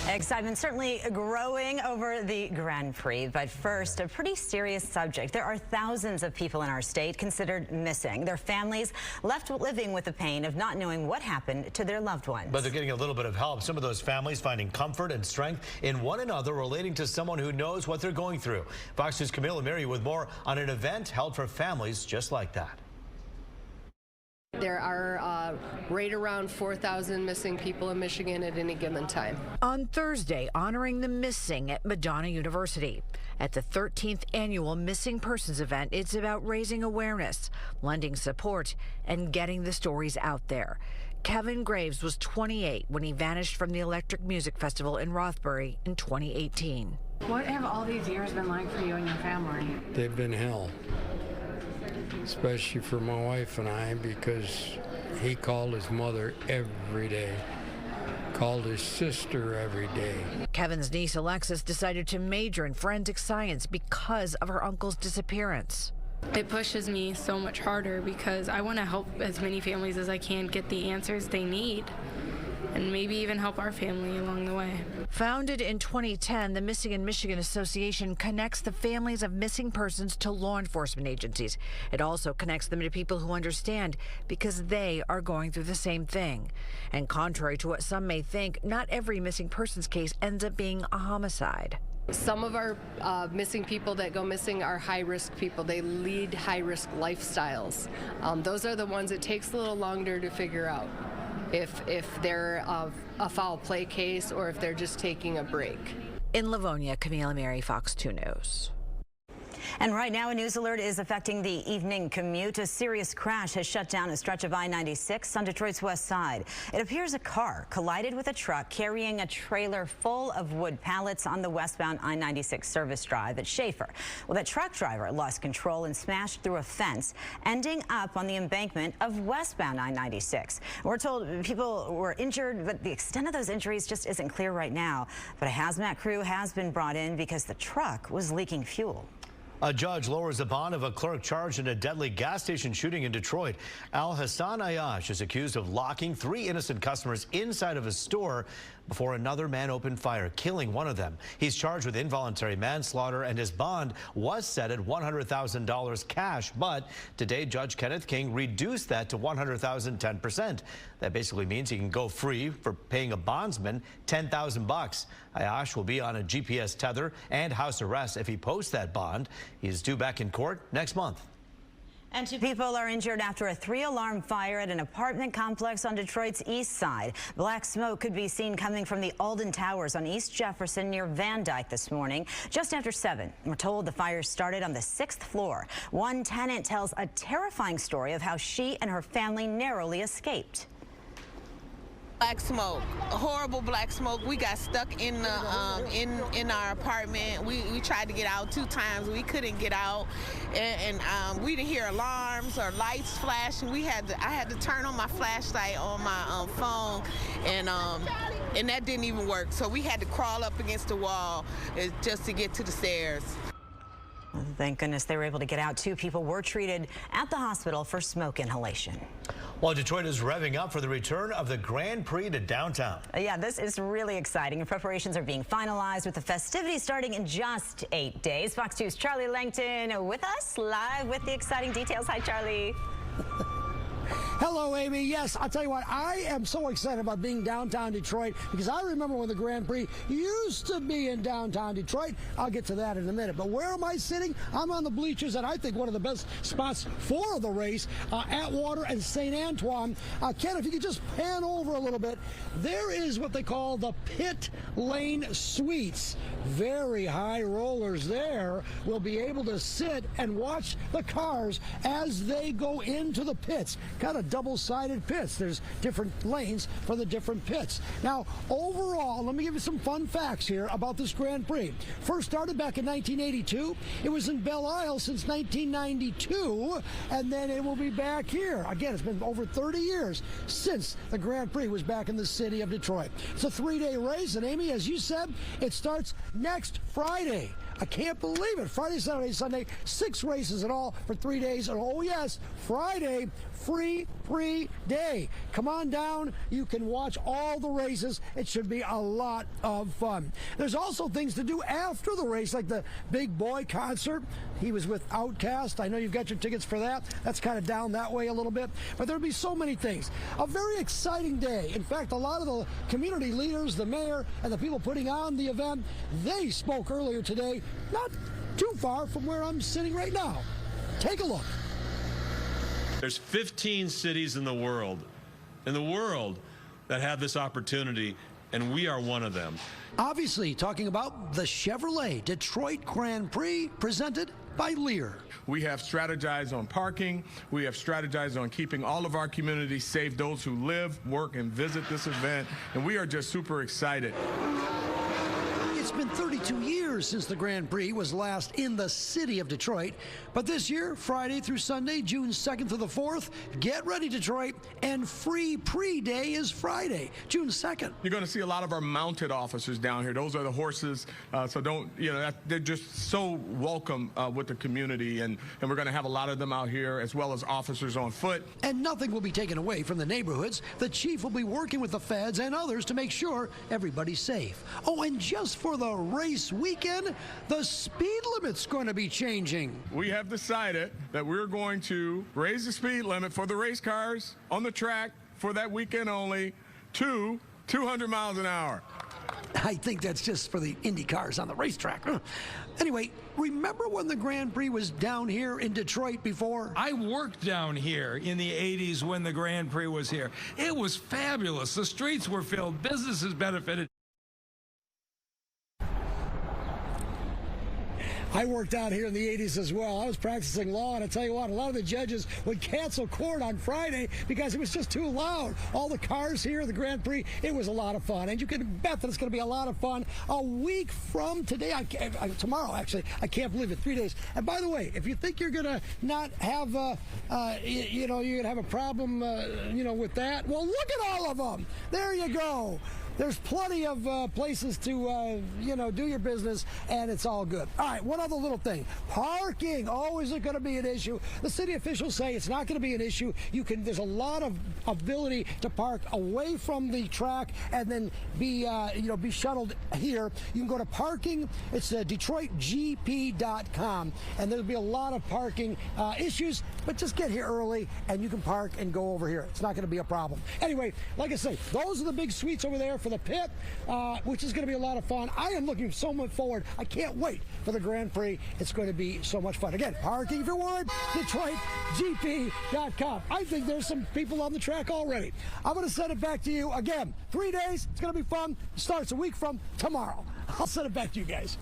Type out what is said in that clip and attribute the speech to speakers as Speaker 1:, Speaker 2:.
Speaker 1: Excitement certainly growing over the Grand Prix, but first, a pretty serious subject. There are thousands of people in our state considered missing. Their families left living with the pain of not knowing what happened to their loved ones.
Speaker 2: But they're getting a little bit of help. Some of those families finding comfort and strength in one another, relating to someone who knows what they're going through. Fox News' Camila Mary with more on an event held for families just like that.
Speaker 3: There are right around 4,000 missing people in Michigan at any given time.
Speaker 4: On Thursday, honoring the missing at Madonna University. At the 13th annual Missing Persons event, it's about raising awareness, lending support, and getting the stories out there. Kevin Graves was 28 when he vanished from the Electric Music Festival in Rothbury in 2018.
Speaker 5: What have all these years been like for you and your family?
Speaker 6: They've been hell. Especially for my wife and I, because he called his mother every day, called his sister every day.
Speaker 4: Kevin's niece Alexis decided to major in forensic science because of her uncle's disappearance.
Speaker 7: It pushes me so much harder because I want to help as many families as I can get the answers they need, and maybe even help our family along the way.
Speaker 4: Founded in 2010, the Missing in Michigan Association connects the families of missing persons to law enforcement agencies. It also connects them to people who understand because they are going through the same thing. And contrary to what some may think, not every missing persons case ends up being a homicide.
Speaker 3: Some of our missing people that go missing are high-risk people. They lead high-risk lifestyles. Those are the ones it takes a little longer to figure out if they're a foul play case or if they're just taking a break.
Speaker 4: In Livonia, Camila Mary, Fox 2 News.
Speaker 1: And right now, a news alert is affecting the evening commute. A serious crash has shut down a stretch of I96 on Detroit's west side. It appears a car collided with a truck carrying a trailer full of wood pallets on the westbound I96 service drive at Schaefer. Well, the truck driver lost control and smashed through a fence, ending up on the embankment of westbound I96. We're told people were injured, but the extent of those injuries just isn't clear right now. But a hazmat crew has been brought in because the truck was leaking fuel.
Speaker 2: A judge lowers the bond of a clerk charged in a deadly gas station shooting in Detroit. Al Hassan Ayash is accused of locking 3 innocent customers inside of a store before another man opened fire, killing one of them. He's charged with involuntary manslaughter, and his bond was set at $100,000 cash. But today, Judge Kenneth King reduced that to $100,000, 10%. That basically means he can go free for paying a bondsman $10,000. Ayash will be on a GPS tether and house arrest if he posts that bond. He's due back in court next month.
Speaker 1: And 2 people are injured after a 3-alarm fire at an apartment complex on Detroit's east side. Black smoke could be seen coming from the Alden Towers on East Jefferson near Van Dyke this morning, just after 7. We're told the fire started on the 6th floor. One tenant tells a terrifying story of how she and her family narrowly escaped.
Speaker 8: Black smoke, horrible black smoke. We got stuck in the in our apartment. We tried to get out 2 times. We couldn't get out, and we didn't hear alarms or lights flashing. I had to turn on my flashlight on my phone, and that didn't even work. So we had to crawl up against the wall just to get to the stairs.
Speaker 1: Thank goodness they were able to get out. 2 people were treated at the hospital for smoke inhalation.
Speaker 2: While Detroit is revving up for the return of the Grand Prix to downtown.
Speaker 1: Yeah, this is really exciting. Preparations are being finalized with the festivities starting in just 8 days. Fox 2's Charlie Langton with us live with the exciting details. Hi, Charlie.
Speaker 9: Hello, Amy. Yes, I'll tell you what, I am so excited about being downtown Detroit because I remember when the Grand Prix used to be in downtown Detroit. I'll get to that in a minute. But where am I sitting? I'm on the bleachers at, I think, one of the best spots for the race, Atwater and St. Antoine. Ken, if you could just pan over a little bit, there is what they call the pit lane suites. Very high rollers there will be able to sit and watch the cars as they go into the pits. Kind of double-sided pits. There's different lanes for the different pits. Now, overall, let me give you some fun facts here about this Grand Prix. First started back in 1982. It was in Belle Isle since 1992, and then it will be back here. Again, it's been over 30 years since the Grand Prix was back in the city of Detroit. It's a 3-day race, and Amy, as you said, it starts next Friday. I can't believe it. Friday, Saturday, Sunday, 6 races in all for 3 days. And oh yes, Friday, free Prix day. Come on down. You can watch all the races. It should be a lot of fun. There's also things to do after the race, like the Big Boy concert. He was with Outkast. I know you've got your tickets for that. That's kind of down that way a little bit. But there'll be so many things. A very exciting day. In fact, a lot of the community leaders, the mayor, and the people putting on the event, they spoke earlier today, not too far from where I'm sitting right now. Take a look.
Speaker 10: There's 15 cities in the world that have this opportunity, and we are one of them.
Speaker 9: Obviously, talking about the Chevrolet Detroit Grand Prix presented by Lear.
Speaker 11: We have strategized on parking. We have strategized on keeping all of our communities safe, those who live, work, and visit this event, and we are just super excited.
Speaker 9: It's been 32 years since the Grand Prix was last in the city of Detroit. But this year, Friday through Sunday, June 2nd through the 4th, get ready, Detroit, and free Prix Day is Friday, June 2nd.
Speaker 11: You're going to see a lot of our mounted officers down here. Those are the horses, so don't, they're just so welcome with the community, and we're going to have a lot of them out here, as well as officers on foot.
Speaker 9: And nothing will be taken away from the neighborhoods. The chief will be working with the feds and others to make sure everybody's safe. Oh, and just for the race weekend, the speed limit's going to be changing.
Speaker 11: We have decided that we're going to raise the speed limit for the race cars on the track for that weekend only to 200 miles an hour.
Speaker 9: I think that's just for the Indy cars on the racetrack. Anyway, remember when the Grand Prix was down here in Detroit before?
Speaker 12: I worked down here in the 80s when the Grand Prix was here. It was fabulous. The streets were filled. Businesses benefited.
Speaker 9: I worked out here in the 80s as well. I was practicing law, and I tell you what, a lot of the judges would cancel court on Friday because it was just too loud. All the cars here, the Grand Prix, it was a lot of fun. And you can bet that it's going to be a lot of fun a week from today, tomorrow, actually. I can't believe it, 3 days. And by the way, if you think you're going to not have, you're going to have a problem, with that, well, look at all of them. There you go. There's plenty of places to, do your business, and it's all good. All right, one other little thing. Parking, always going to be an issue. The city officials say it's not going to be an issue. There's a lot of ability to park away from the track and then be shuttled here. You can go to parking. It's DetroitGP.com, and there'll be a lot of parking issues, but just get here early, and you can park and go over here. It's not going to be a problem. Anyway, like I say, those are the big suites over there for the pit, which is going to be a lot of fun. I am looking so much forward. I can't wait for the Grand Prix. It's going to be so much fun. Again, parking, if you're worried, DetroitGP.com. I think there's some people on the track already. I'm going to send it back to you. Again, 3 days. It's going to be fun. It starts a week from tomorrow. I'll send it back to you guys.